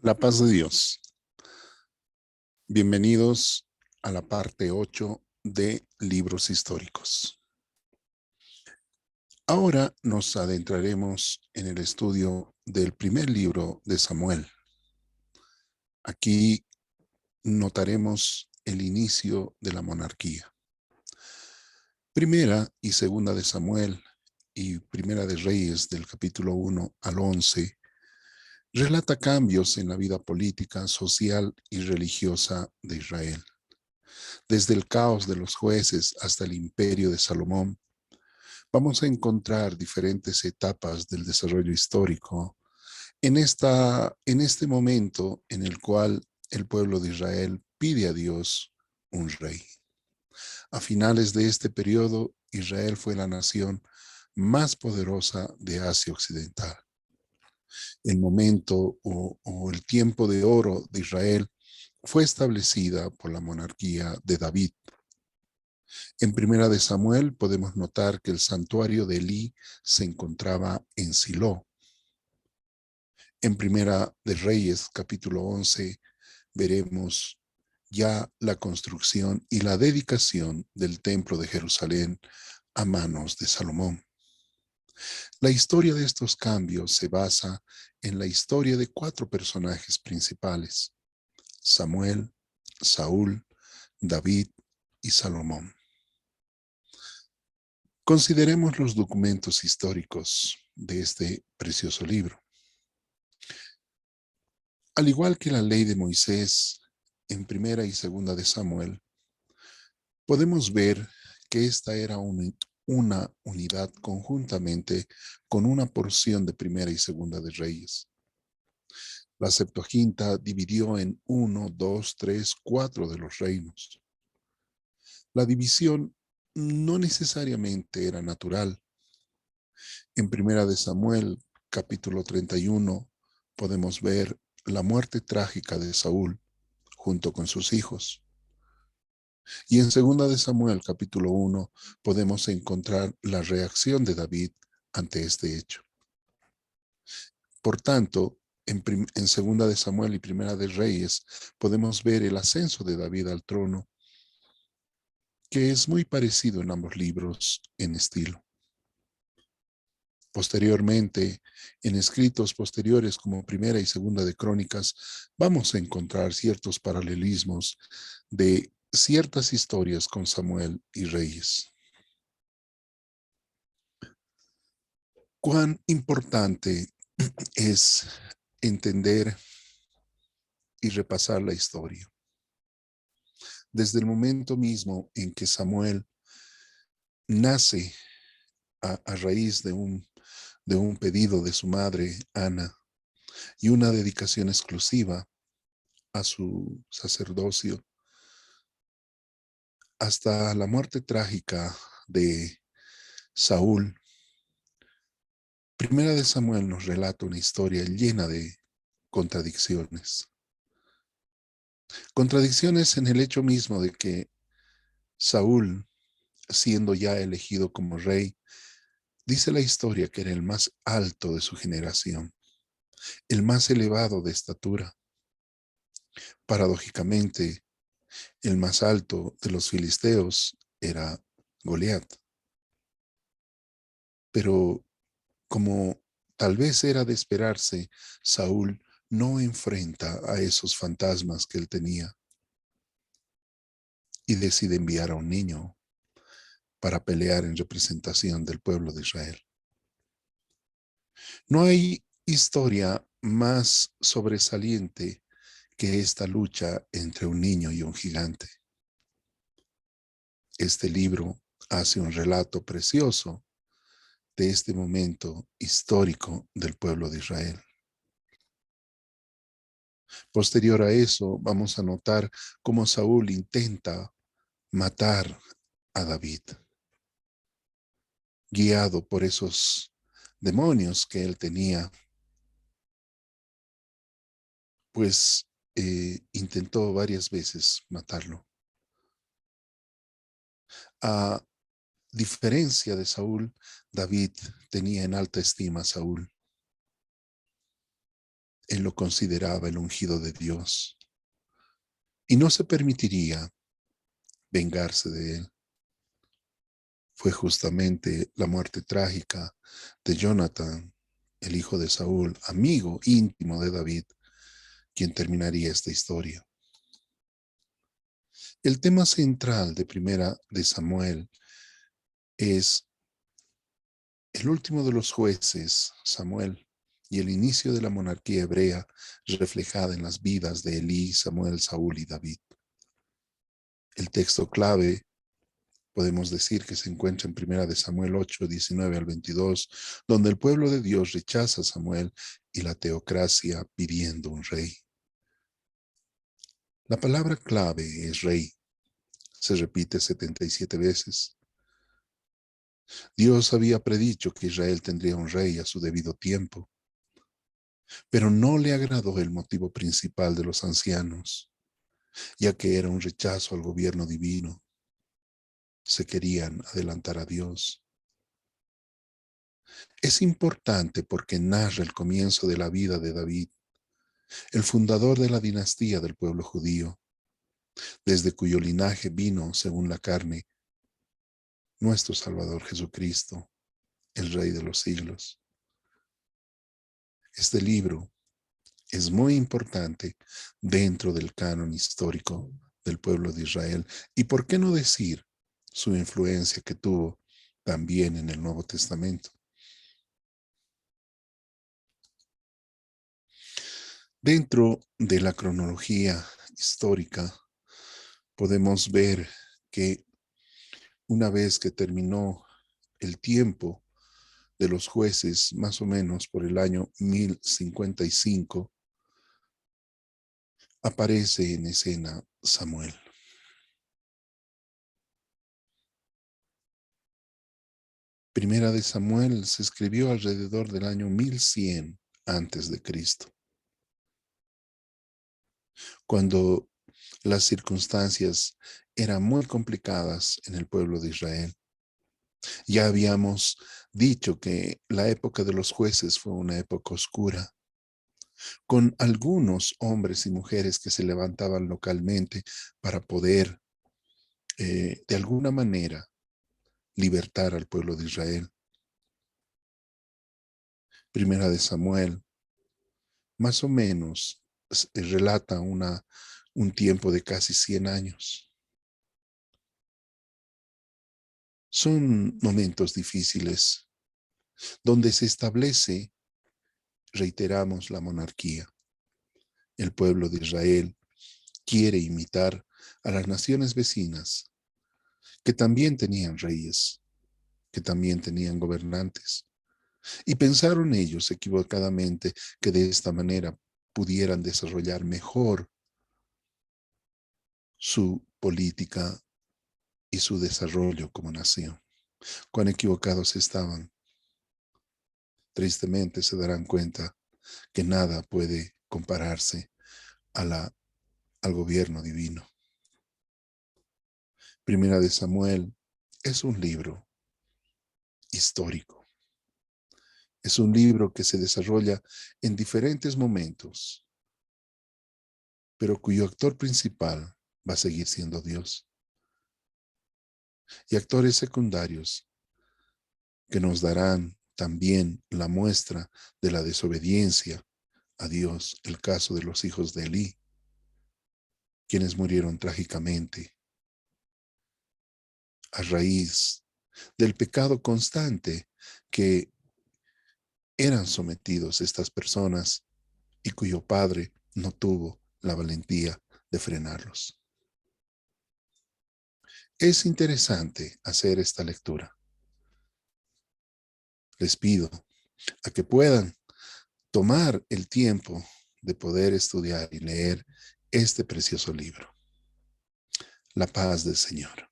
La paz de Dios. Bienvenidos a la parte 8 de Libros Históricos. Ahora nos adentraremos en el estudio del primer libro de Samuel. Aquí notaremos el inicio de la monarquía. Primera y segunda de Samuel y primera de Reyes del capítulo 1 al 11 relata cambios en la vida política, social y religiosa de Israel. Desde el caos de los jueces hasta el imperio de Salomón, vamos a encontrar diferentes etapas del desarrollo histórico en este momento en el cual el pueblo de Israel pide a Dios un rey. A finales de este periodo, Israel fue la nación más poderosa de Asia Occidental. El momento o el tiempo de oro de Israel fue establecida por la monarquía de David. En Primera de Samuel podemos notar que el santuario de Elí se encontraba en Silo. En Primera de Reyes, capítulo 11, veremos ya la construcción y la dedicación del templo de Jerusalén a manos de Salomón. La historia de estos cambios se basa en la historia de 4 personajes principales: Samuel, Saúl, David y Salomón. Consideremos los documentos históricos de este precioso libro. Al igual que la ley de Moisés en Primera y Segunda de Samuel, podemos ver que esta era una unidad conjuntamente con una porción de Primera y Segunda de Reyes. La Septuaginta dividió en 1, 2, 3, 4 de los reinos. La división no necesariamente era natural. En Primera de Samuel, capítulo 31, podemos ver la muerte trágica de Saúl junto con sus hijos. Y en Segunda de Samuel, capítulo 1, podemos encontrar la reacción de David ante este hecho. Por tanto, en Segunda de Samuel y Primera de Reyes podemos ver el ascenso de David al trono, que es muy parecido en ambos libros en estilo. Posteriormente, en escritos posteriores como Primera y Segunda de Crónicas, vamos a encontrar ciertos paralelismos de ciertas historias con Samuel y Reyes. Cuán importante es entender y repasar la historia. Desde el momento mismo en que Samuel nace a raíz de un pedido de su madre, Ana, y una dedicación exclusiva a su sacerdocio, hasta la muerte trágica de Saúl, Primera de Samuel nos relata una historia llena de contradicciones. Contradicciones en el hecho mismo de que Saúl, siendo ya elegido como rey, dice la historia que era el más alto de su generación, el más elevado de estatura. Paradójicamente, el más alto de los filisteos era Goliat. Pero como tal vez era de esperarse, Saúl no enfrenta a esos fantasmas que él tenía y decide enviar a un niño para pelear en representación del pueblo de Israel. No hay historia más sobresaliente que esta lucha entre un niño y un gigante. Este libro hace un relato precioso de este momento histórico del pueblo de Israel. Posterior a eso, vamos a notar cómo Saúl intenta matar a David, guiado por esos demonios que él tenía, pues intentó varias veces matarlo. A diferencia de Saúl, David tenía en alta estima a Saúl. Él lo consideraba el ungido de Dios y no se permitiría vengarse de él. Fue justamente la muerte trágica de Jonathan, el hijo de Saúl, amigo íntimo de David, quien terminaría esta historia. El tema central de Primera de Samuel es el último de los jueces, Samuel, y el inicio de la monarquía hebrea reflejada en las vidas de Elí, Samuel, Saúl y David. El texto clave podemos decir que se encuentra en Primera de Samuel 8, 19 al 22, donde el pueblo de Dios rechaza a Samuel y la teocracia pidiendo un rey. La palabra clave es rey. Se repite 77 veces. Dios había predicho que Israel tendría un rey a su debido tiempo, pero no le agradó el motivo principal de los ancianos, ya que era un rechazo al gobierno divino. Se querían adelantar a Dios. Es importante porque narra el comienzo de la vida de David, el fundador de la dinastía del pueblo judío, desde cuyo linaje vino, según la carne, nuestro Salvador Jesucristo, el Rey de los siglos. Este libro es muy importante dentro del canon histórico del pueblo de Israel. Y por qué no decir su influencia que tuvo también en el Nuevo Testamento. Dentro de la cronología histórica podemos ver que una vez que terminó el tiempo de los jueces, más o menos por el año 1055, aparece en escena Samuel. Primera de Samuel se escribió alrededor del año 1100 antes de Cristo, cuando las circunstancias eran muy complicadas en el pueblo de Israel. Ya habíamos dicho que la época de los jueces fue una época oscura, con algunos hombres y mujeres que se levantaban localmente para poder, de alguna manera, libertar al pueblo de Israel. Primera de Samuel, más o menos, relata un tiempo de casi 100 años. Son momentos difíciles donde se establece, reiteramos, la monarquía. El pueblo de Israel quiere imitar a las naciones vecinas, que también tenían reyes, que también tenían gobernantes. Y pensaron ellos equivocadamente que de esta manera pudieran desarrollar mejor su política y su desarrollo como nación. Cuán equivocados estaban. Tristemente se darán cuenta que nada puede compararse al gobierno divino. Primera de Samuel es un libro histórico. Es un libro que se desarrolla en diferentes momentos, pero cuyo actor principal va a seguir siendo Dios. Y actores secundarios que nos darán también la muestra de la desobediencia a Dios, el caso de los hijos de Elí, quienes murieron trágicamente a raíz del pecado constante que eran sometidos estas personas y cuyo padre no tuvo la valentía de frenarlos. Es interesante hacer esta lectura. Les pido a que puedan tomar el tiempo de poder estudiar y leer este precioso libro. La paz del Señor.